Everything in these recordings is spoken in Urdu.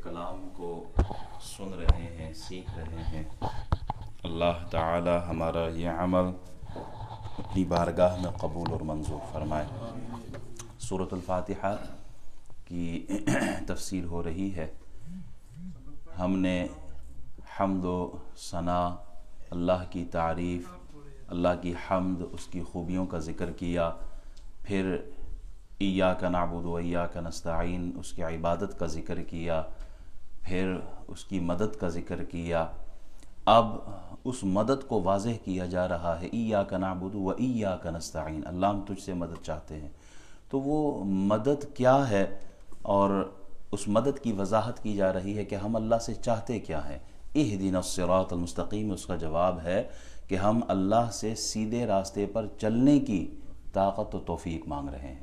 کلام کو سن رہے ہیں، سیکھ رہے ہیں۔ اللہ تعالی ہمارا یہ عمل اپنی بارگاہ میں قبول اور منظور فرمائے۔ سورۃ الفاتحہ کی تفسیر ہو رہی ہے۔ ہم نے حمد و ثنا، اللہ کی تعریف، اللہ کی حمد، اس کی خوبیوں کا ذکر کیا، پھر ایاک نعبد و ایاک نستعین، اس کی عبادت کا ذکر کیا، پھر اس کی مدد کا ذکر کیا۔ اب اس مدد کو واضح کیا جا رہا ہے، ایاک نعبد و ایاک نستعین، اللہ ہم تجھ سے مدد چاہتے ہیں۔ تو وہ مدد کیا ہے اور اس مدد کی وضاحت کی جا رہی ہے کہ ہم اللہ سے چاہتے کیا ہیں۔ اہدنا الصراط المستقیم، اس کا جواب ہے کہ ہم اللہ سے سیدھے راستے پر چلنے کی طاقت و توفیق مانگ رہے ہیں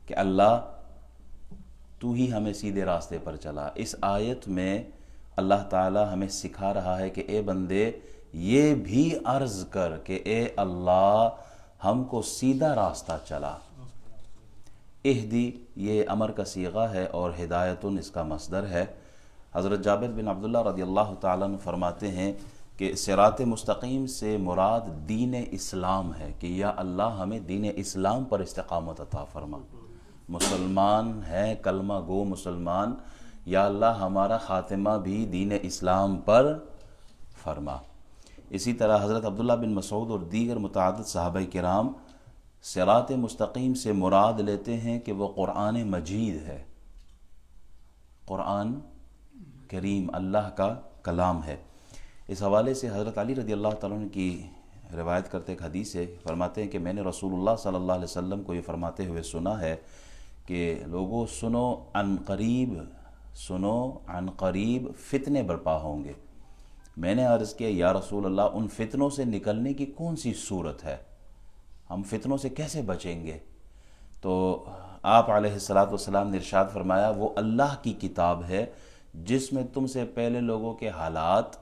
کہ اللہ تو ہی ہمیں سیدھے راستے پر چلا۔ اس آیت میں اللہ تعالی ہمیں سکھا رہا ہے کہ اے بندے یہ بھی عرض کر کہ اے اللہ ہم کو سیدھا راستہ چلا۔ اہدی یہ امر کا صیغہ ہے اور ہدایتن اس کا مصدر ہے۔ حضرت جابر بن عبداللہ رضی اللہ تعالیٰ عنہ فرماتے ہیں کہ صراط مستقیم سے مراد دین اسلام ہے کہ یا اللہ ہمیں دین اسلام پر استقامت عطا فرما۔ مسلمان ہیں، کلمہ گو مسلمان، یا اللہ ہمارا خاتمہ بھی دین اسلام پر فرما۔ اسی طرح حضرت عبداللہ بن مسعود اور دیگر متعدد صحابہ کرام صراط مستقیم سے مراد لیتے ہیں کہ وہ قرآن مجید ہے، قرآن کریم اللہ کا کلام ہے۔ اس حوالے سے حضرت علی رضی اللہ تعالیٰ عنہ کی روایت کرتے ایک حدیث ہے، فرماتے ہیں کہ میں نے رسول اللہ صلی اللہ علیہ وسلم کو یہ فرماتے ہوئے سنا ہے کہ لوگوں سنو عن قریب فتنے برپا ہوں گے۔ میں نے عرض کیا یا رسول اللہ ان فتنوں سے نکلنے کی کون سی صورت ہے، ہم فتنوں سے کیسے بچیں گے؟ تو آپ علیہ السلام نے ارشاد فرمایا وہ اللہ کی کتاب ہے جس میں تم سے پہلے لوگوں کے حالات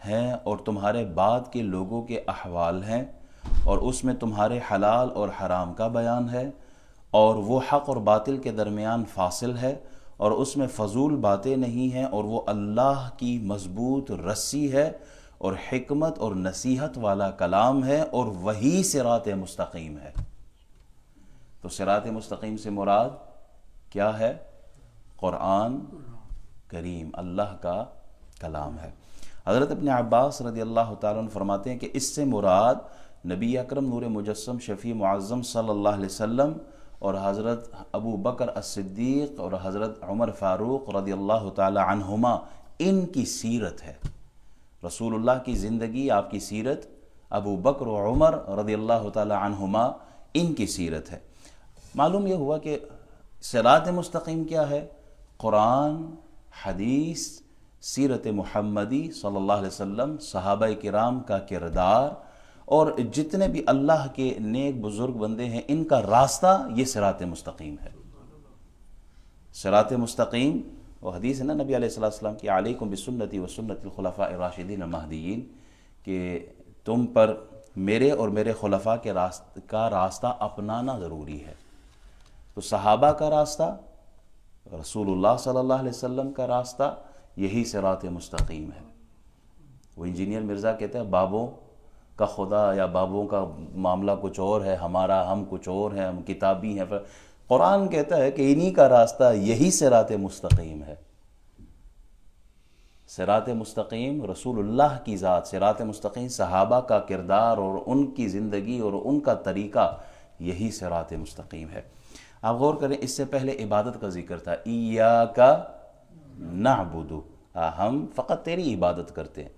ہیں اور تمہارے بعد کے لوگوں کے احوال ہیں، اور اس میں تمہارے حلال اور حرام کا بیان ہے، اور وہ حق اور باطل کے درمیان فاصل ہے، اور اس میں فضول باتیں نہیں ہیں، اور وہ اللہ کی مضبوط رسی ہے اور حکمت اور نصیحت والا کلام ہے، اور وہی صراط مستقیم ہے۔ تو صراط مستقیم سے مراد کیا ہے؟ قرآن کریم، اللہ کا کلام ہے۔ حضرت ابن عباس رضی اللہ تعالیٰ عنہ فرماتے ہیں کہ اس سے مراد نبی اکرم نور مجسم شفیع معظم صلی اللہ علیہ وسلم اور حضرت ابو بکر الصدیق اور حضرت عمر فاروق رضی اللہ تعالی عنہما ان کی سیرت ہے۔ رسول اللہ کی زندگی، آپ کی سیرت، ابو بکر و عمر رضی اللہ تعالی عنہما ان کی سیرت ہے۔ معلوم یہ ہوا کہ صراط مستقیم کیا ہے؟ قرآن، حدیث، سیرت محمدی صلی اللہ علیہ وسلم، صحابہ کرام کا کردار اور جتنے بھی اللہ کے نیک بزرگ بندے ہیں ان کا راستہ، یہ صراط مستقیم ہے۔ صراط مستقیم وہ حدیث ہے نا نبی علیہ السلام کی، علیکم بسنتی و سنت الخلفاء الراشدین المہدیین، کہ تم پر میرے اور میرے خلفاء کا راستہ اپنانا ضروری ہے۔ تو صحابہ کا راستہ، رسول اللہ صلی اللہ علیہ وسلم کا راستہ، یہی صراط مستقیم ہے۔ وہ انجینئر مرزا کہتے ہیں بابوں کا خدا یا بابوں کا معاملہ کچھ اور ہے، ہم کچھ اور ہیں، ہم کتابی ہیں۔ قرآن کہتا ہے کہ انہی کا راستہ یہی صراط مستقیم ہے۔ صراط مستقیم رسول اللہ کی ذات، صراط مستقیم صحابہ کا کردار اور ان کی زندگی اور ان کا طریقہ، یہی صراط مستقیم ہے۔ آپ غور کریں، اس سے پہلے عبادت کا ذکر تھا، ایاک نعبد، ہم فقط تیری عبادت کرتے ہیں۔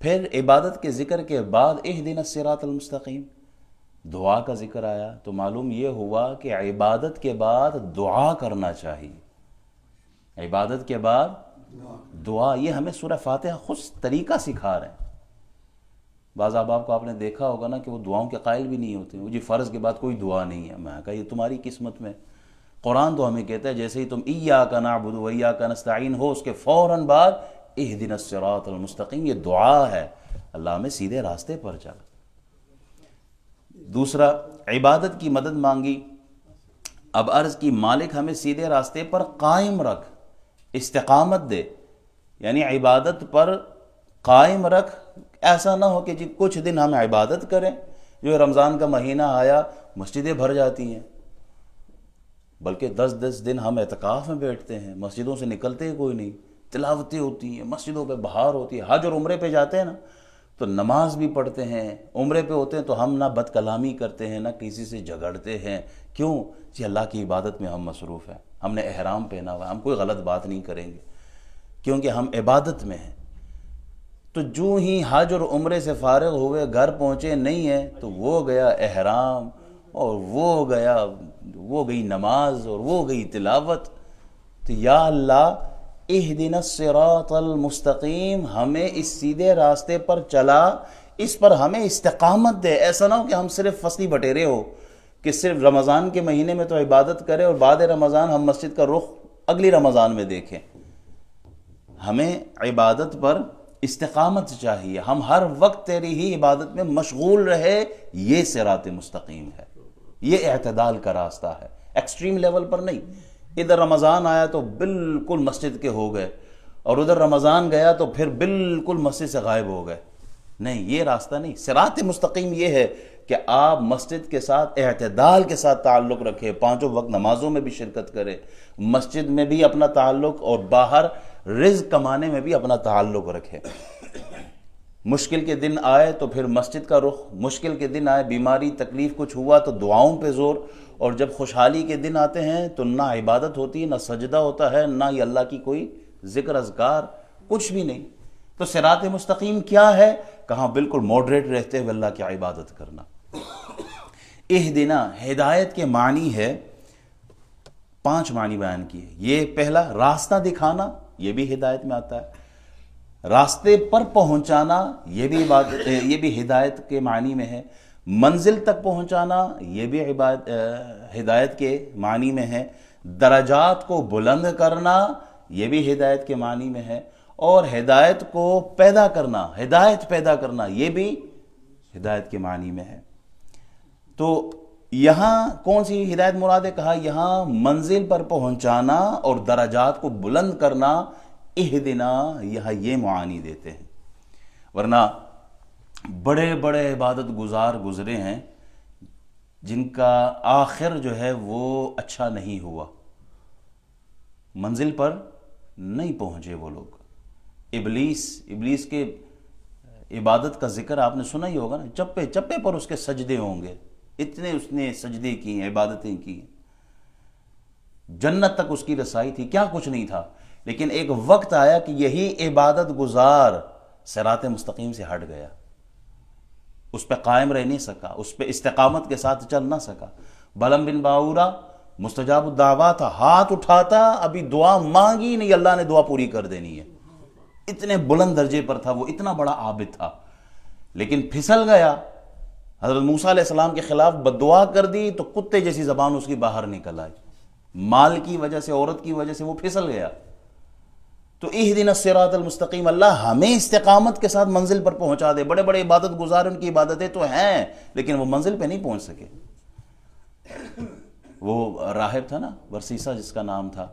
پھر عبادت کے ذکر کے بعد اہدنا الصراط المستقیم، دعا کا ذکر آیا، تو معلوم یہ ہوا کہ عبادت کے بعد دعا کرنا چاہیے۔ عبادت کے بعد دعا، یہ ہمیں سورہ فاتحہ خود طریقہ سکھا رہے ہیں۔ بعض احباب کو آپ نے دیکھا ہوگا نا کہ وہ دعاؤں کے قائل بھی نہیں ہوتے، وہ جی فرض کے بعد کوئی دعا نہیں ہے۔ میں کہا یہ تمہاری قسمت میں، قرآن تو ہمیں کہتا ہے جیسے ہی تم ایاک نعبد و ایاک نستعین ہو، اس کے فوراً بعد اہدنا الصراط المستقیم، یہ دعا ہے، اللہ ہمیں سیدھے راستے پر چلا۔ دوسرا، عبادت کی مدد مانگی، اب عرض کی مالک ہمیں سیدھے راستے پر قائم رکھ، استقامت دے، یعنی عبادت پر قائم رکھ. ایسا نہ ہو کہ جی کچھ دن ہم عبادت کریں، جو رمضان کا مہینہ آیا مسجدیں بھر جاتی ہیں، بلکہ 10 دن ہم اعتکاف میں بیٹھتے ہیں، مسجدوں سے نکلتے ہی کوئی نہیں، تلاوتیں ہوتی ہیں، مسجدوں پہ بہار ہوتی ہے. حج اور عمرے پہ جاتے ہیں نا تو نماز بھی پڑھتے ہیں، عمرے پہ ہوتے ہیں تو ہم نہ بد کلامی کرتے ہیں، نہ کسی سے جھگڑتے ہیں. کیوں؟ جی اللہ کی عبادت میں ہم مصروف ہیں، ہم نے احرام پہنا ہوا ہے، ہم کوئی غلط بات نہیں کریں گے کیونکہ ہم عبادت میں ہیں. تو جو ہی حج اور عمرے سے فارغ ہوئے گھر پہنچے نہیں ہیں تو وہ گیا احرام، اور وہ گئی نماز، اور وہ گئی تلاوت. تو یا اللہ اہدنا الصراط المستقیم، ہمیں اس سیدھے راستے پر چلا، اس پر ہمیں استقامت دے. ایسا نہ ہو کہ ہم صرف فصلی بٹیرے ہو کہ صرف رمضان کے مہینے میں تو عبادت کریں اور بعد رمضان ہم مسجد کا رخ اگلی رمضان میں دیکھیں. ہمیں عبادت پر استقامت چاہیے، ہم ہر وقت تیری ہی عبادت میں مشغول رہے. یہ صراط مستقیم ہے، یہ اعتدال کا راستہ ہے، ایکسٹریم لیول پر نہیں. ادھر رمضان آیا تو بالکل مسجد کے ہو گئے، اور ادھر رمضان گیا تو پھر بالکل مسجد سے غائب ہو گئے. نہیں، یہ راستہ نہیں. صراط مستقیم یہ ہے کہ آپ مسجد کے ساتھ اعتدال کے ساتھ تعلق رکھیں، 5 وقت نمازوں میں بھی شرکت کریں، مسجد میں بھی اپنا تعلق اور باہر رزق کمانے میں بھی اپنا تعلق رکھیں. مشکل کے دن آئے تو پھر مسجد کا رخ، مشکل کے دن آئے، بیماری تکلیف کچھ ہوا تو دعاؤں پہ زور، اور جب خوشحالی کے دن آتے ہیں تو نہ عبادت ہوتی ہے، نہ سجدہ ہوتا ہے، نہ ہی اللہ کی کوئی ذکر اذکار، کچھ بھی نہیں. تو صراط مستقیم کیا ہے؟ کہاں بالکل ماڈریٹ رہتے ہوئے اللہ کی عبادت کرنا. اہدنا، ہدایت کے معنی ہے 5 معنی بیان کیے. یہ پہلا راستہ دکھانا، یہ بھی ہدایت میں آتا ہے. راستے پر پہنچانا، یہ بھی ہدایت کے معنی میں ہے. منزل تک پہنچانا، یہ بھی ہدایت کے معنی میں ہے. درجات کو بلند کرنا، یہ بھی ہدایت کے معنی میں ہے. اور ہدایت کو پیدا کرنا، ہدایت پیدا کرنا، یہ بھی ہدایت کے معنی میں ہے. تو یہاں کون سی ہدایت مراد ہے؟ کہا یہاں منزل پر پہنچانا اور درجات کو بلند کرنا. اہدنا یہاں یہ معانی دیتے ہیں، ورنہ بڑے بڑے عبادت گزار گزرے ہیں جن کا آخر جو ہے وہ اچھا نہیں ہوا، منزل پر نہیں پہنچے وہ لوگ. ابلیس کے عبادت کا ذکر آپ نے سنا ہی ہوگا نا، چپے چپے پر اس کے سجدے ہوں گے، اتنے اس نے سجدے کی، عبادتیں کی. جنت تک اس کی رسائی تھی، کیا کچھ نہیں تھا. لیکن ایک وقت آیا کہ یہی عبادت گزار صراط مستقیم سے ہٹ گیا، اس پہ قائم رہ نہیں سکا، اس پہ استقامت کے ساتھ چل نہ سکا. بلم بن باورا مستجاب الدعوات تھا، ہاتھ اٹھاتا، ابھی دعا مانگی نہیں، اللہ نے دعا پوری کر دینی ہے. اتنے بلند درجے پر تھا وہ، اتنا بڑا عابد تھا. لیکن پھسل گیا، حضرت موسیٰ علیہ السلام کے خلاف بددعا کر دی تو کتے جیسی زبان اس کی باہر نکل آئی. مال کی وجہ سے، عورت کی وجہ سے وہ پھسل گیا. تو اہدنا الصراط المستقیم، اللہ ہمیں استقامت کے ساتھ منزل پر پہنچا دے. بڑے بڑے عبادت گزار، ان کی عبادتیں تو ہیں لیکن وہ منزل پہ نہیں پہنچ سکے. وہ راہب تھا نا ورسیسہ جس کا نام تھا،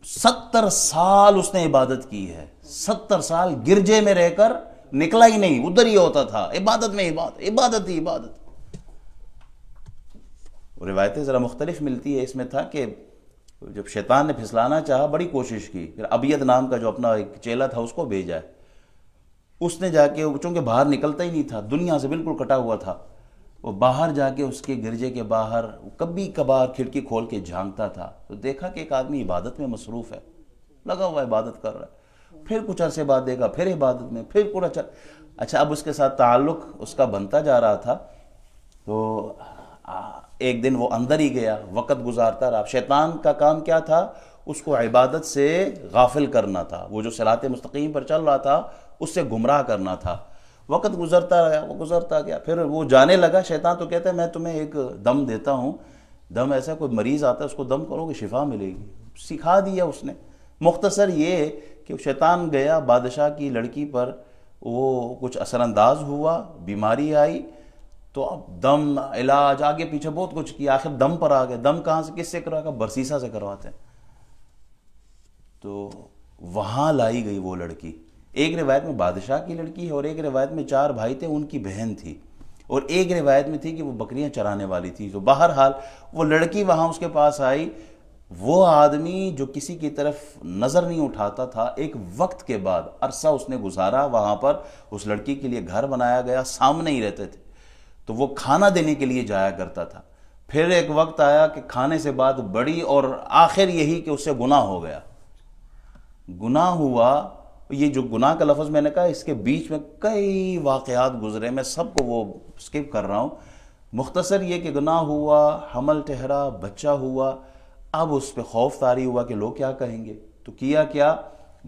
70 سال اس نے عبادت کی ہے، 70 سال گرجے میں رہ کر نکلا ہی نہیں، ادھر ہی ہوتا تھا، عبادت میں عبادت ہی عبادت. روایتیں ذرا مختلف ملتی ہے. اس میں تھا کہ جب شیطان نے پھسلانا چاہا بڑی کوشش کی، پھر ابید نام کا جو اپنا ایک چیلا تھا اس کو بھیجا ہے. اس نے جا کے، چونکہ باہر نکلتا ہی نہیں تھا، دنیا سے بالکل کٹا ہوا تھا، وہ باہر جا کے اس کے گرجے کے باہر کبھی کبھار کھڑکی کھول کے جھانکتا تھا تو دیکھا کہ ایک آدمی عبادت میں مصروف ہے، لگا ہوا عبادت کر رہا ہے. پھر کچھ عرصے بعد دیکھا پھر عبادت میں، پھر کچھ اچھا اب اس کے ساتھ تعلق اس کا بنتا جا رہا تھا. تو ایک دن وہ اندر ہی گیا، وقت گزارتا رہا. شیطان کا کام کیا تھا؟ اس کو عبادت سے غافل کرنا تھا، وہ جو صراط مستقیم پر چل رہا تھا اس سے گمراہ کرنا تھا. وقت گزرتا رہا، وہ گزرتا گیا، پھر وہ جانے لگا. شیطان تو کہتا ہے میں تمہیں ایک دم دیتا ہوں، دم ایسا کوئی مریض آتا ہے اس کو دم کرو گے شفا ملے گی. سکھا دیا اس نے. مختصر یہ کہ شیطان گیا بادشاہ کی لڑکی پر، وہ کچھ اثر انداز ہوا، بیماری آئی، تو اب دم، علاج، آگے پیچھے بہت کچھ کیا، آخر دم پر آ گئے. دم کہاں سے، کس سے کروا کر؟ برسیسہ سے کرواتے ہیں. تو وہاں لائی گئی وہ لڑکی. ایک روایت میں بادشاہ کی لڑکی ہے، اور ایک روایت میں 4 بھائی تھے ان کی بہن تھی، اور ایک روایت میں تھی کہ وہ بکریاں چرانے والی تھی. تو بہرحال وہ لڑکی وہاں اس کے پاس آئی. وہ آدمی جو کسی کی طرف نظر نہیں اٹھاتا تھا، ایک وقت کے بعد عرصہ اس نے گزارا وہاں پر، اس لڑکی کے لیے گھر بنایا گیا، سامنے ہی رہتے تھے، تو وہ کھانا دینے کے لیے جایا کرتا تھا. پھر ایک وقت آیا کہ کھانے سے بات بڑی، اور آخر یہی کہ اس سے گناہ ہو گیا. گناہ ہوا. یہ جو گناہ کا لفظ میں نے کہا، اس کے بیچ میں کئی واقعات گزرے، میں سب کو وہ سکپ کر رہا ہوں. مختصر یہ کہ گناہ ہوا، حمل ٹھہرا، بچہ ہوا. اب اس پہ خوف طاری ہوا کہ لوگ کیا کہیں گے. تو کیا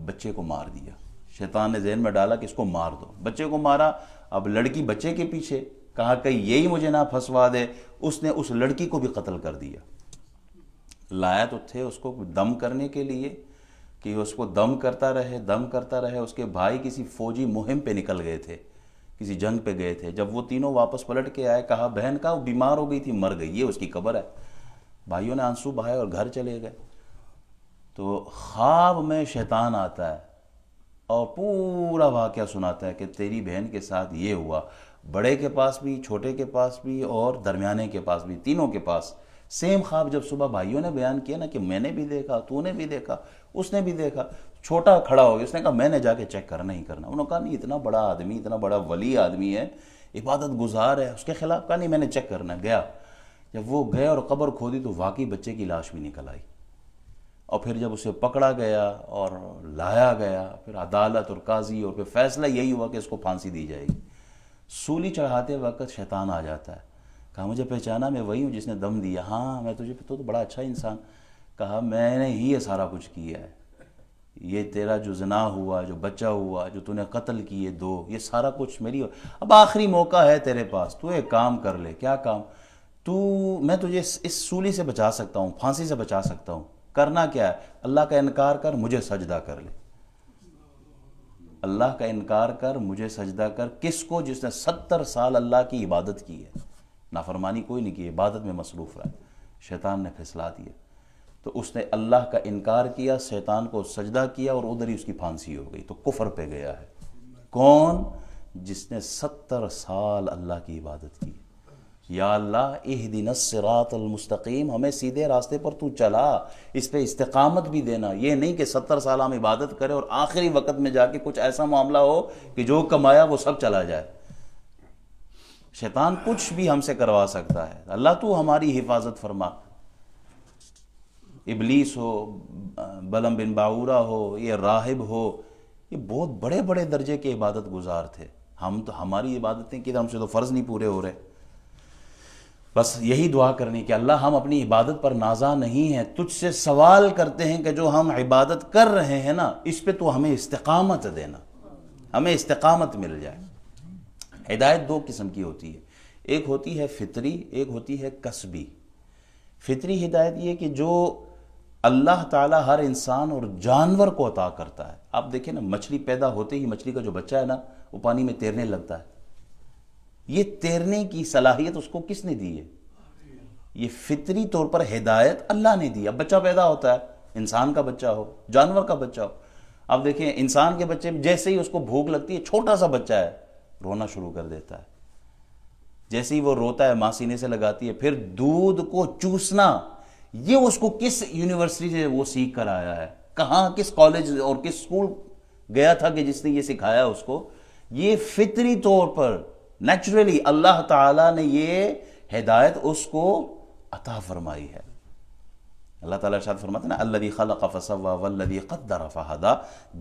بچے کو مار دیا. شیطان نے ذہن میں ڈالا کہ اس کو مار دو. بچے کو مارا. اب لڑکی بچے کے پیچھے، کہا کہ یہی مجھے نہ پھنسوا دے. اس نے اس لڑکی کو بھی قتل کر دیا. لایا تو تھے اس کو دم کرنے کے لیے کہ اس کو دم کرتا رہے. اس کے بھائی کسی فوجی مہم پہ نکل گئے تھے، کسی جنگ پہ گئے تھے. جب وہ تینوں واپس پلٹ کے آئے، کہا بہن کا وہ بیمار ہو گئی تھی، مر گئی، یہ اس کی قبر ہے. بھائیوں نے آنسو بہائے اور گھر چلے گئے. تو خواب میں شیطان آتا ہے اور پورا واقعہ سناتا ہے کہ تیری بہن کے ساتھ یہ ہوا. بڑے کے پاس بھی، چھوٹے کے پاس بھی، اور درمیانے کے پاس بھی، تینوں کے پاس سیم خواب. جب صبح بھائیوں نے بیان کیا نا کہ میں نے بھی دیکھا، تو نے بھی دیکھا، اس نے بھی دیکھا، چھوٹا کھڑا ہو گیا، اس نے کہا میں نے جا کے چیک کرنا ہی کرنا. انہوں نے کہا نہیں، اتنا بڑا آدمی، اتنا بڑا ولی آدمی ہے، عبادت گزار ہے، اس کے خلاف کہا نہیں میں نے چیک کرنا. گیا. جب وہ گئے اور قبر کھودی تو واقعی بچے کی لاش بھی نکل آئی. اور پھر جب اسے پکڑا گیا اور لایا گیا، پھر عدالت اور قاضی، اور پھر فیصلہ یہی ہوا کہ اس کو پھانسی دی جائے گی. سولی چڑھاتے وقت شیطان آ جاتا ہے. کہا مجھے پہچانا، میں وہی ہوں جس نے دم دیا. ہاں میں تجھے، تو بڑا اچھا انسان. کہا میں نے ہی یہ سارا کچھ کیا ہے. یہ تیرا جو زنا ہوا، جو بچہ ہوا، جو تو نے قتل کیے 2، یہ سارا کچھ میری. اب آخری موقع ہے تیرے پاس، تو ایک کام کر لے. کیا کام؟ میں تجھے اس سولی سے بچا سکتا ہوں، پھانسی سے بچا سکتا ہوں. کرنا کیا ہے؟ اللہ کا انکار کر، مجھے سجدہ کر لے. اللہ کا انکار کر، مجھے سجدہ کر. کس کو؟ جس نے 70 سال اللہ کی عبادت کی ہے، نافرمانی کوئی نہیں کی، عبادت میں مصروف رہا. شیطان نے پھسلا دیا. تو اس نے اللہ کا انکار کیا، شیطان کو سجدہ کیا، اور ادھر ہی اس کی پھانسی ہو گئی. تو کفر پہ گیا ہے. کون؟ جس نے 70 سال اللہ کی عبادت کی. یا اللہ اہدنا الصراط المستقیم، ہمیں سیدھے راستے پر تو چلا، اس پہ استقامت بھی دینا. یہ نہیں کہ 70 سال ہم عبادت کریں اور آخری وقت میں جا کے کچھ ایسا معاملہ ہو کہ جو کمایا وہ سب چلا جائے. شیطان کچھ بھی ہم سے کروا سکتا ہے. اللہ تو ہماری حفاظت فرما. ابلیس ہو، بلم بن باورا ہو، یہ راہب ہو، یہ بہت بڑے بڑے درجے کے عبادت گزار تھے. ہماری عبادتیں کی، ہم سے تو فرض نہیں پورے ہو رہے. بس یہی دعا کرنی کہ اللہ ہم اپنی عبادت پر نازا نہیں ہیں، تجھ سے سوال کرتے ہیں کہ جو ہم عبادت کر رہے ہیں نا، اس پہ تو ہمیں استقامت دینا، ہمیں استقامت مل جائے. ہدایت 2 قسم کی ہوتی ہے. ایک ہوتی ہے فطری، ایک ہوتی ہے کسبی. فطری ہدایت یہ کہ جو اللہ تعالی ہر انسان اور جانور کو عطا کرتا ہے. آپ دیکھیں نا، مچھلی پیدا ہوتے ہی مچھلی کا جو بچہ ہے نا، وہ پانی میں تیرنے لگتا ہے. یہ تیرنے کی صلاحیت اس کو کس نے دی ہے؟ یہ فطری طور پر ہدایت اللہ نے دی. اب بچہ پیدا ہوتا ہے، انسان کا بچہ ہو، جانور کا بچہ ہو. اب دیکھیں انسان کے بچے جیسے ہی اس کو بھوک لگتی ہے، چھوٹا سا بچہ ہے، رونا شروع کر دیتا ہے. جیسے ہی وہ روتا ہے، ماں سینے سے لگاتی ہے. پھر دودھ کو چوسنا، یہ اس کو کس یونیورسٹی سے وہ سیکھ کر آیا ہے، کہاں، کس کالج اور کس اسکول گیا تھا کہ جس نے یہ سکھایا اس کو؟ یہ فطری طور پر نیچرلی اللہ تعالیٰ نے یہ ہدایت اس کو عطا فرمائی ہے. اللہ تعالیٰ ارشاد فرماتے ہیں نا، الذی خلق فسوی والذی قدر فہدی،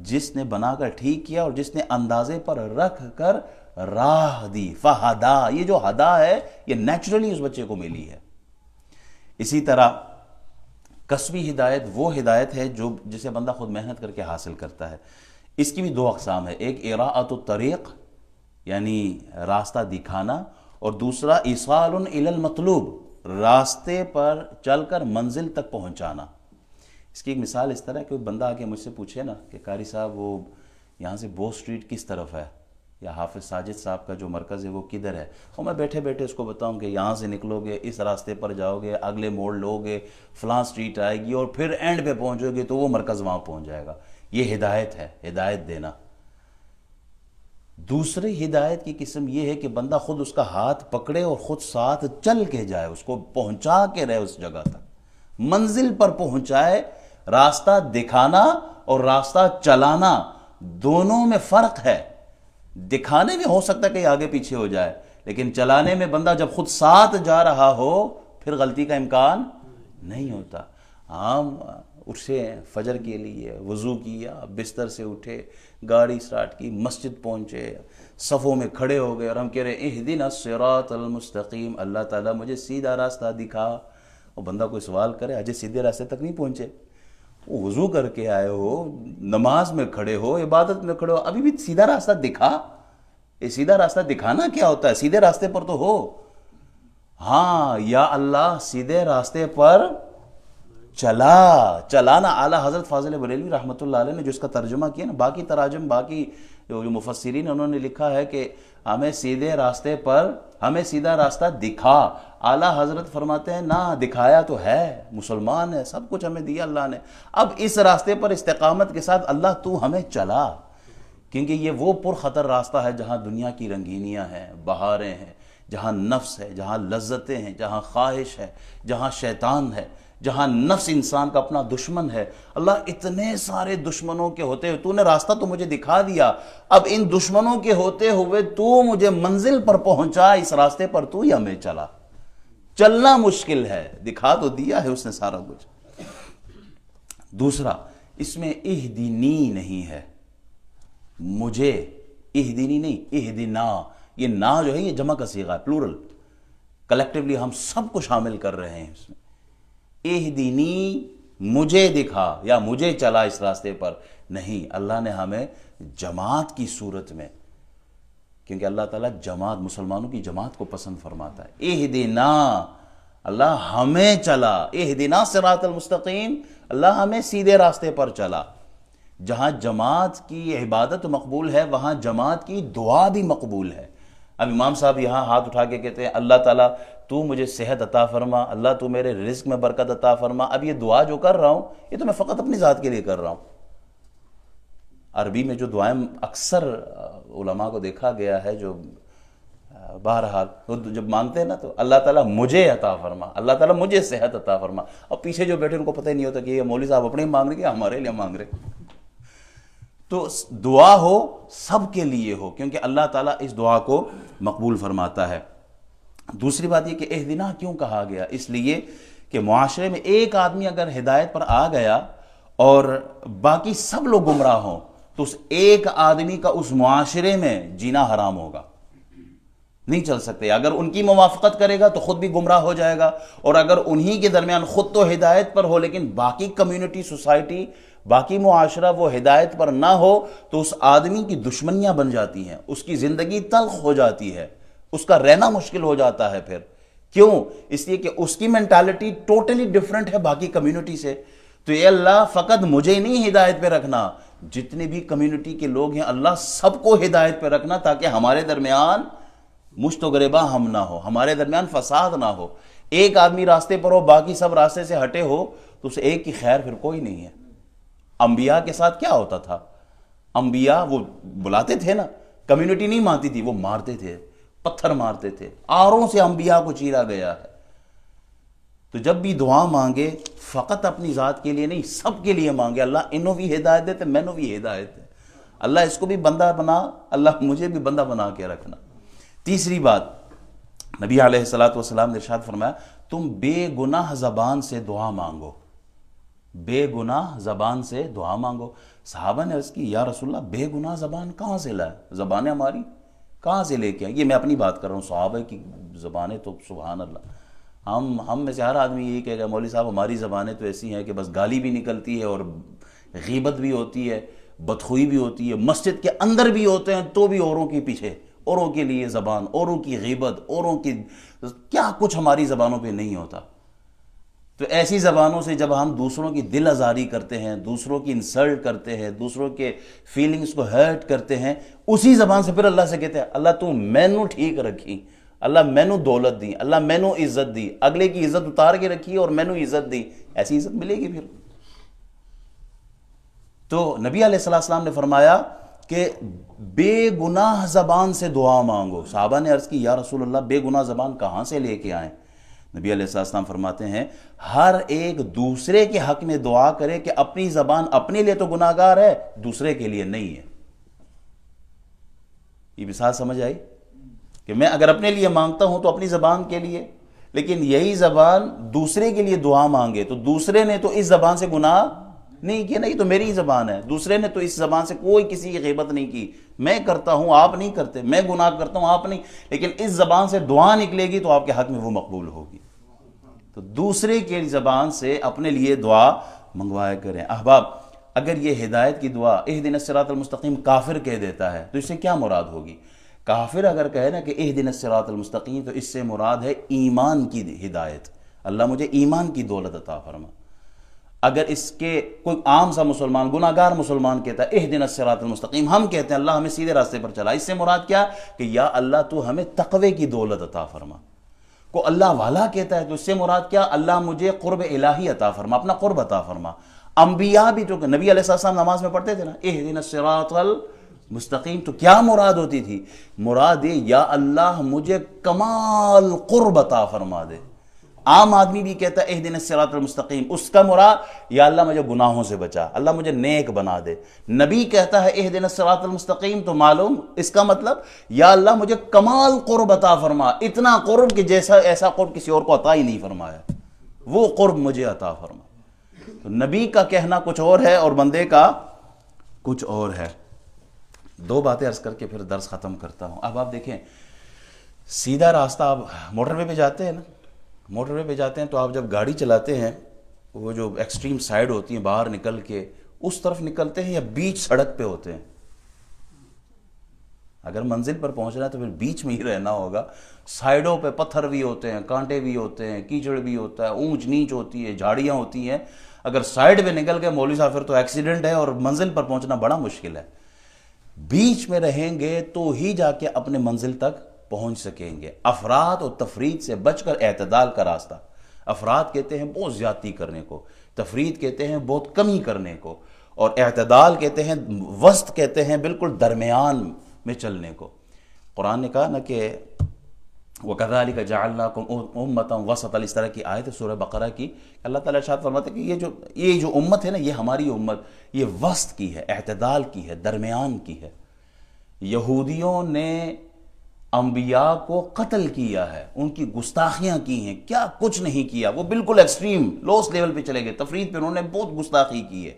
جس نے بنا کر ٹھیک کیا اور جس نے اندازے پر رکھ کر راہ دی. فہدا، یہ جو ہدا ہے یہ نیچرلی اس بچے کو ملی ہے. اسی طرح کسبی ہدایت وہ ہدایت ہے جو جسے بندہ خود محنت کر کے حاصل کرتا ہے. اس کی بھی 2 اقسام ہے. ایک اراءۃ الطریق، یعنی راستہ دکھانا، اور دوسرا ایصال الی المطلوب، راستے پر چل کر منزل تک پہنچانا. اس کی ایک مثال اس طرح ہے کہ کوئی بندہ آ کے مجھ سے پوچھے نا کہ قاری صاحب وہ یہاں سے بو اسٹریٹ کس طرف ہے، یا حافظ ساجد صاحب کا جو مرکز ہے وہ کدھر ہے، اور میں بیٹھے بیٹھے اس کو بتاؤں کہ یہاں سے نکلو گے، اس راستے پر جاؤ گے، اگلے موڑ لو گے، فلاں سٹریٹ آئے گی، اور پھر اینڈ پہ پہنچو گے تو وہ مرکز وہاں پہنچ جائے گا۔ یہ ہدایت ہے، ہدایت دینا۔ دوسری ہدایت کی قسم یہ ہے کہ بندہ خود اس کا ہاتھ پکڑے اور خود ساتھ چل کے جائے، اس کو پہنچا کے رہے اس جگہ تک، منزل پر پہنچائے۔ راستہ دکھانا اور راستہ چلانا دونوں میں فرق ہے۔ دکھانے میں ہو سکتا ہے کہ آگے پیچھے ہو جائے، لیکن چلانے میں بندہ جب خود ساتھ جا رہا ہو پھر غلطی کا امکان نہیں ہوتا۔ ہم اٹھے فجر کے لیے، وضو کیا، بستر سے اٹھے، گاڑی سٹارٹ کی، مسجد پہنچے، صفوں میں کھڑے ہو گئے اور ہم کہہ رہے ہیں اہدنا الصراط المستقیم، اللہ تعالیٰ مجھے سیدھا راستہ دکھا۔ اور بندہ کوئی سوال کرے، اجے سیدھے راستے تک نہیں پہنچے، وہ وضو کر کے آئے ہو، نماز میں کھڑے ہو، عبادت میں کھڑے ہو، ابھی بھی سیدھا راستہ دکھا۔ یہ سیدھا راستہ دکھانا کیا ہوتا ہے؟ سیدھے راستے پر تو ہو۔ ہاں یا اللہ سیدھے راستے پر چلانا۔ اعلیٰ حضرت فاضل بریلوی رحمۃ اللہ علیہ نے جو اس کا ترجمہ کیا نا، باقی تراجم، باقی جو مفسرین انہوں نے لکھا ہے کہ ہمیں سیدھے راستے پر، ہمیں سیدھا راستہ دکھا۔ اعلیٰ حضرت فرماتے ہیں نہ، دکھایا تو ہے، مسلمان ہے، سب کچھ ہمیں دیا اللہ نے، اب اس راستے پر استقامت کے ساتھ اللہ تو ہمیں چلا، کیونکہ یہ وہ پرخطر راستہ ہے جہاں دنیا کی رنگینیاں ہیں، بہاریں ہیں، جہاں نفس ہے، جہاں لذتیں ہیں، جہاں خواہش ہے، جہاں شیطان ہے، جہاں نفس انسان کا اپنا دشمن ہے۔ اللہ اتنے سارے دشمنوں کے ہوتے ہوئے تو نے راستہ تو مجھے دکھا دیا، اب ان دشمنوں کے ہوتے ہوئے تو مجھے منزل پر پہنچا، اس راستے پر تو ہی ہمیں چلا۔ چلنا مشکل ہے، دکھا تو دیا ہے اس نے سارا کچھ۔ دوسرا، اس میں اہدنی نہیں ہے، مجھے، اہدنی نہیں، اہدنا، یہ نا جو ہے یہ جمع کا صیغہ ہے، پلورل، کلیکٹیولی ہم سب کو شامل کر رہے ہیں اس میں۔ اہدنی، مجھے دکھا یا مجھے چلا اس راستے پر، نہیں، اللہ نے ہمیں جماعت کی صورت میں، کیونکہ اللہ تعالیٰ جماعت، مسلمانوں کی جماعت کو پسند فرماتا ہے۔ اہدنا، اللہ ہمیں چلا، اہدنا صراط المستقیم، اللہ ہمیں سیدھے راستے پر چلا۔ جہاں جماعت کی عبادت مقبول ہے وہاں جماعت کی دعا بھی مقبول ہے۔ اب امام صاحب یہاں ہاتھ اٹھا کے کہتے ہیں اللہ تعالیٰ تو مجھے صحت عطا فرما، اللہ تو میرے رزق میں برکت عطا فرما۔ اب یہ دعا جو کر رہا ہوں یہ تو میں فقط اپنی ذات کے لیے کر رہا ہوں۔ عربی میں جو دعائیں اکثر علماء کو دیکھا گیا ہے جو بہرحال جب مانگتے ہیں نا تو اللہ تعالیٰ مجھے عطا فرما، اللہ تعالیٰ مجھے صحت عطا فرما، اور پیچھے جو بیٹھے ان کو پتہ ہی نہیں ہوتا کہ یہ مولوی صاحب اپنے ہی مانگ رہے کہ ہمارے لیے مانگ رہے۔ تو دعا ہو سب کے لیے ہو، کیونکہ اللہ تعالیٰ اس دعا کو مقبول فرماتا ہے۔ دوسری بات یہ کہ اہدنا کیوں کہا گیا؟ اس لیے کہ معاشرے میں ایک آدمی اگر ہدایت پر آ گیا اور باقی سب لوگ گمراہ ہوں تو اس ایک آدمی کا اس معاشرے میں جینا حرام ہوگا، نہیں چل سکتے۔ اگر ان کی موافقت کرے گا تو خود بھی گمراہ ہو جائے گا، اور اگر انہی کے درمیان خود تو ہدایت پر ہو لیکن باقی کمیونٹی، سوسائٹی، باقی معاشرہ وہ ہدایت پر نہ ہو تو اس آدمی کی دشمنیاں بن جاتی ہیں، اس کی زندگی تلخ ہو جاتی ہے، اس کا رہنا مشکل ہو جاتا ہے۔ پھر کیوں؟ اس لیے کہ اس کی مینٹالٹی ٹوٹلی ڈیفرنٹ ہے باقی کمیونٹی سے۔ تو اے اللہ فقط مجھے نہیں ہدایت پہ رکھنا، جتنے بھی کمیونٹی کے لوگ ہیں اللہ سب کو ہدایت پہ رکھنا، تاکہ ہمارے درمیان مشت و گریباں ہم نہ ہو، ہمارے درمیان فساد نہ ہو۔ ایک آدمی راستے پر ہو باقی سب راستے سے ہٹے ہو تو اس ایک کی خیر پھر کوئی نہیں ہے۔ انبیاء کے ساتھ کیا ہوتا تھا؟ انبیاء وہ بلاتے تھے نا، کمیونٹی نہیں مانتی تھی، وہ مارتے تھے، پتھر مارتے تھے، آروں سے انبیاء کو چیرا گیا ہے۔ تو جب بھی دعا مانگے فقط اپنی ذات کے لیے نہیں، سب کے لیے مانگے، اللہ انہوں بھی ہدایت دیتے، میں نو بھی ہدایت دے، اللہ اس کو بھی بندہ بنا، اللہ مجھے بھی بندہ بنا کے رکھنا۔ تیسری بات، نبی علیہ السلام نے ارشاد فرمایا تم بے گناہ زبان سے دعا مانگو، بے گناہ زبان سے دعا مانگو۔ صحابہ نے عرض کی یا رسول اللہ بے گناہ زبان کہاں سے لائے؟ زبانیں ہماری کہاں سے لے کے آئیں؟ یہ میں اپنی بات کر رہا ہوں، صحابہ کی زبانیں تو سبحان اللہ، ہم میں سے ہر آدمی یہی کہے گا مولوی صاحب ہماری زبانیں تو ایسی ہیں کہ بس گالی بھی نکلتی ہے اور غیبت بھی ہوتی ہے، بدخوئی بھی ہوتی ہے، مسجد کے اندر بھی ہوتے ہیں تو بھی اوروں کے پیچھے، اوروں کے لیے زبان، اوروں کی غیبت، اوروں کی کیا کچھ ہماری زبانوں پہ نہیں ہوتا۔ تو ایسی زبانوں سے جب ہم دوسروں کی دل آزاری کرتے ہیں، دوسروں کی انسلٹ کرتے ہیں، دوسروں کے فیلنگز کو ہرٹ کرتے ہیں، اسی زبان سے پھر اللہ سے کہتے ہیں اللہ تو مینوں ٹھیک رکھی، اللہ مینوں دولت دی، اللہ مینوں عزت دی، اگلے کی عزت اتار کے رکھی اور مینوں عزت دی، ایسی عزت ملے گی پھر۔ تو نبی علیہ السلام نے فرمایا کہ بے گناہ زبان سے دعا مانگو۔ صحابہ نے عرض کی یا رسول اللہ بے گناہ زبان کہاں سے لے کے آئیں؟ نبی علیہ السلام فرماتے ہیں ہر ایک دوسرے کے حق میں دعا کرے کہ اپنی زبان اپنے لیے تو گناہ گار ہے، دوسرے کے لیے نہیں ہے۔ یہ مثال سمجھ آئی کہ میں اگر اپنے لیے مانگتا ہوں تو اپنی زبان کے لیے، لیکن یہی زبان دوسرے کے لیے دعا مانگے تو دوسرے نے تو اس زبان سے گناہ نہیں کیا، نہیں تو میری ہی زبان ہے، دوسرے نے تو اس زبان سے کوئی کسی کی غیبت نہیں کی، میں کرتا ہوں آپ نہیں کرتے، میں گناہ کرتا ہوں آپ نہیں، لیکن اس زبان سے دعا نکلے گی تو آپ کے حق میں وہ مقبول ہوگی۔ تو دوسرے کی زبان سے اپنے لیے دعا منگوایا کریں۔ احباب، اگر یہ ہدایت کی دعا اہدنا الصراط المستقیم کافر کہہ دیتا ہے تو اس سے کیا مراد ہوگی؟ کافر اگر کہے نا کہ اہدنا الصراط المستقیم تو اس سے مراد ہے ایمان کی ہدایت، اللہ مجھے ایمان کی دولت عطا فرما۔ اگر اس کے کوئی عام سا مسلمان، گناہ گار مسلمان کہتا ہے اہدنا الصراط المستقیم، ہم کہتے ہیں اللہ ہمیں سیدھے راستے پر چلا، اس سے مراد کیا کہ یا اللہ تو ہمیں تقوی کی دولت عطا فرما۔ کو اللہ والا کہتا ہے تو اس سے مراد کیا؟ اللہ مجھے قرب الہی عطا فرما، اپنا قرب عطا فرما۔ انبیاء بھی تو نبی علیہ السلام نماز میں پڑھتے تھے نا اہدنا الصراط المستقیم، تو کیا مراد ہوتی تھی؟ مراد یا اللہ مجھے کمال قرب عطا فرما دے۔ عام آدمی بھی کہتا ہے اہدنا الصراط المستقیم، اس کا مراد یا اللہ مجھے گناہوں سے بچا، اللہ مجھے نیک بنا دے۔ نبی کہتا ہے اہدنا الصراط المستقیم تو معلوم اس کا مطلب یا اللہ مجھے کمال قرب عطا فرما، اتنا قرب کہ جیسا ایسا قرب کسی اور کو عطا ہی نہیں فرمایا، وہ قرب مجھے عطا فرما۔ تو نبی کا کہنا کچھ اور ہے اور بندے کا کچھ اور ہے۔ دو باتیں عرض کر کے پھر درس ختم کرتا ہوں۔ اب آپ دیکھیں سیدھا راستہ، آپ موٹر وے پہ جاتے ہیں نا، موٹر وے پہ جاتے ہیں تو آپ جب گاڑی چلاتے ہیں وہ جو ایکسٹریم سائیڈ ہوتی ہیں باہر نکل کے اس طرف نکلتے ہیں یا بیچ سڑک پہ ہوتے ہیں؟ اگر منزل پر پہنچنا ہے تو پھر بیچ میں ہی رہنا ہوگا۔ سائیڈوں پہ پتھر بھی ہوتے ہیں، کانٹے بھی ہوتے ہیں، کیچڑ بھی ہوتا ہے، اونچ نیچ ہوتی ہے، جھاڑیاں ہوتی ہیں۔ اگر سائیڈ پہ نکل کے مولوی صاحب پھر تو ایکسیڈنٹ ہے اور منزل پر پہنچنا بڑا مشکل ہے۔ بیچ میں رہیں گے تو ہی جا کے اپنے منزل تک پہنچ سکیں گے۔ افراط اور تفریط سے بچ کر اعتدال کا راستہ۔ افراط کہتے ہیں بہت زیادتی کرنے کو، تفریط کہتے ہیں بہت کمی کرنے کو، اور اعتدال کہتے ہیں، وسط کہتے ہیں بالکل درمیان میں چلنے کو۔ قرآن نے کہا نا کہ وَكَذَلِكَ جَعَلْنَاكُمْ أُمَّةً وَسَطًا، اس طرح کی آیت ہے سورہ بقرہ کی، اللہ تعالیٰ ارشاد فرماتے ہیں کہ یہ جو امت ہے نا، یہ ہماری امت، یہ وسط کی ہے، اعتدال کی ہے، درمیان کی ہے۔ یہودیوں نے انبیاء کو قتل کیا ہے، ان کی گستاخیاں کی ہیں، کیا کچھ نہیں کیا، وہ بالکل ایکسٹریم لوس لیول پہ چلے گئے، تفریط پہ انہوں نے بہت گستاخی کی ہے۔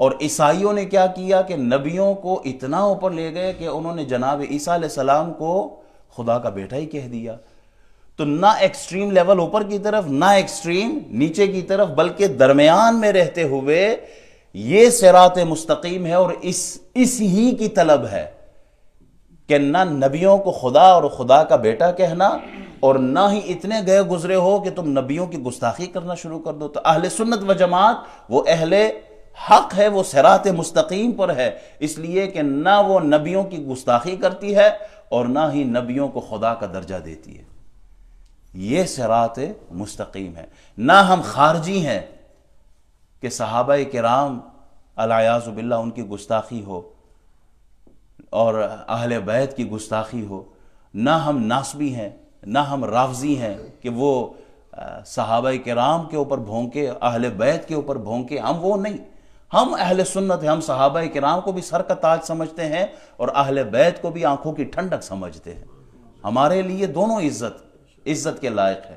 اور عیسائیوں نے کیا کیا کہ نبیوں کو اتنا اوپر لے گئے کہ انہوں نے جناب عیسیٰ علیہ السلام کو خدا کا بیٹا ہی کہہ دیا۔ تو نہ ایکسٹریم لیول اوپر کی طرف، نہ ایکسٹریم نیچے کی طرف، بلکہ درمیان میں رہتے ہوئے یہ صراط مستقیم ہے، اور اس ہی کی طلب ہے کہ نہ نبیوں کو خدا اور خدا کا بیٹا کہنا، اور نہ ہی اتنے گئے گزرے ہو کہ تم نبیوں کی گستاخی کرنا شروع کر دو۔ تو اہل سنت و جماعت وہ اہل حق ہے، وہ صراط مستقیم پر ہے، اس لیے کہ نہ وہ نبیوں کی گستاخی کرتی ہے اور نہ ہی نبیوں کو خدا کا درجہ دیتی ہے۔ یہ صراط مستقیم ہے۔ نہ ہم خارجی ہیں کہ صحابہ کرام العیاذ باللہ ان کی گستاخی ہو اور اہل بیت کی گستاخی ہو، نہ ہم ناسبی ہیں، نہ ہم رافضی ہیں کہ وہ صحابہ کرام کے اوپر بھونکے، اہل بیت کے اوپر بھونکے، ہم وہ نہیں۔ ہم اہل سنت ہیں، ہم صحابہ کرام کو بھی سر کا تاج سمجھتے ہیں اور اہل بیت کو بھی آنکھوں کی ٹھنڈک سمجھتے ہیں۔ ہمارے لیے دونوں عزت کے لائق ہے۔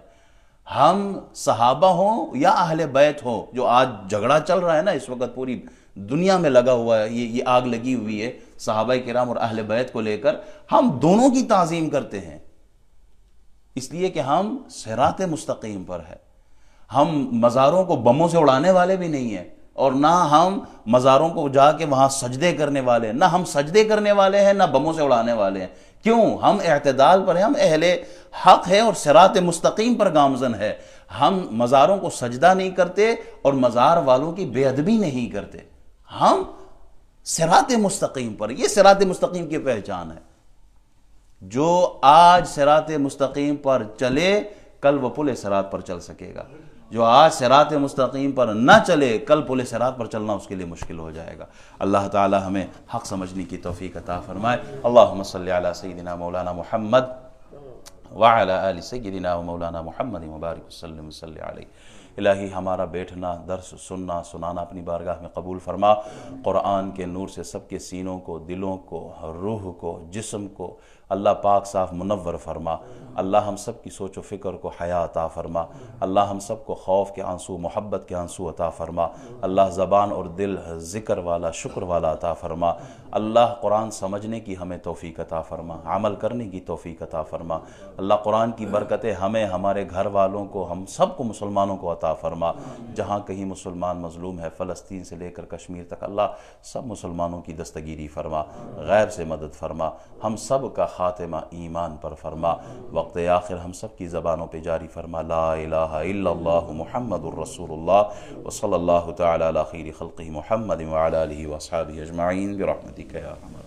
ہم صحابہ ہوں یا اہل بیت ہو، جو آج جھگڑا چل رہا ہے نا اس وقت پوری دنیا میں لگا ہوا ہے، یہ آگ لگی ہوئی ہے صحابہ کرام اور اہل بیت کو لے کر، ہم دونوں کی تعظیم کرتے ہیں، اس لیے کہ ہم صراط مستقیم پر ہے۔ ہم مزاروں کو بموں سے اڑانے والے بھی نہیں ہیں، اور نہ ہم مزاروں کو جا کے وہاں سجدے کرنے والے ہیں، نہ ہم سجدے کرنے والے ہیں، نہ بموں سے اڑانے والے ہیں۔ کیوں؟ ہم اعتدال پر ہیں، ہم اہل حق ہے اور صراط مستقیم پر گامزن ہے۔ ہم مزاروں کو سجدہ نہیں کرتے اور مزار والوں کی بے ادبی نہیں کرتے، ہم صراط مستقیم پر، یہ صراط مستقیم کی پہچان ہے۔ جو آج صراط مستقیم پر چلے کل وہ پل صراط پر چل سکے گا، جو آج صراط مستقیم پر نہ چلے کل پل صراط پر چلنا اس کے لیے مشکل ہو جائے گا۔ اللہ تعالی ہمیں حق سمجھنے کی توفیق عطا فرمائے۔ اللہم صلی علی سیدنا مولانا محمد وعلی آل سیدنا و مولانا محمد مبارک وسلم وصلی علیہ۔ الہی ہمارا بیٹھنا، درس سننا، سنانا اپنی بارگاہ میں قبول فرما۔ قرآن کے نور سے سب کے سینوں کو، دلوں کو، روح کو، جسم کو اللہ پاک صاف منور فرما۔ اللہ ہم سب کی سوچ و فکر کو حیا عطا فرما۔ اللہ ہم سب کو خوف کے آنسو، محبت کے آنسو عطا فرما۔ اللہ زبان اور دل ذکر والا، شکر والا عطا فرما۔ اللہ قرآن سمجھنے کی ہمیں توفیق عطا فرما، عمل کرنے کی توفیق عطا فرما۔ اللہ قرآن کی برکتیں ہمیں، ہمارے گھر والوں کو، ہم سب کو، مسلمانوں کو عطا فرما۔ جہاں کہیں مسلمان مظلوم ہے، فلسطین سے لے کر کشمیر تک، اللہ سب مسلمانوں کی دستگیری فرما، غیب سے مدد فرما، ہم سب کا خاتمہ ایمان پر فرما، وقت آخر ہم سب کی زبانوں پہ جاری فرما، لا الہ الا اللہ محمد الرسول اللہ، وصلی اللہ تعالی علی خیر خلقہ محمد وعلی آلہ واصحابہ اجمعین برحمتک یا ارحم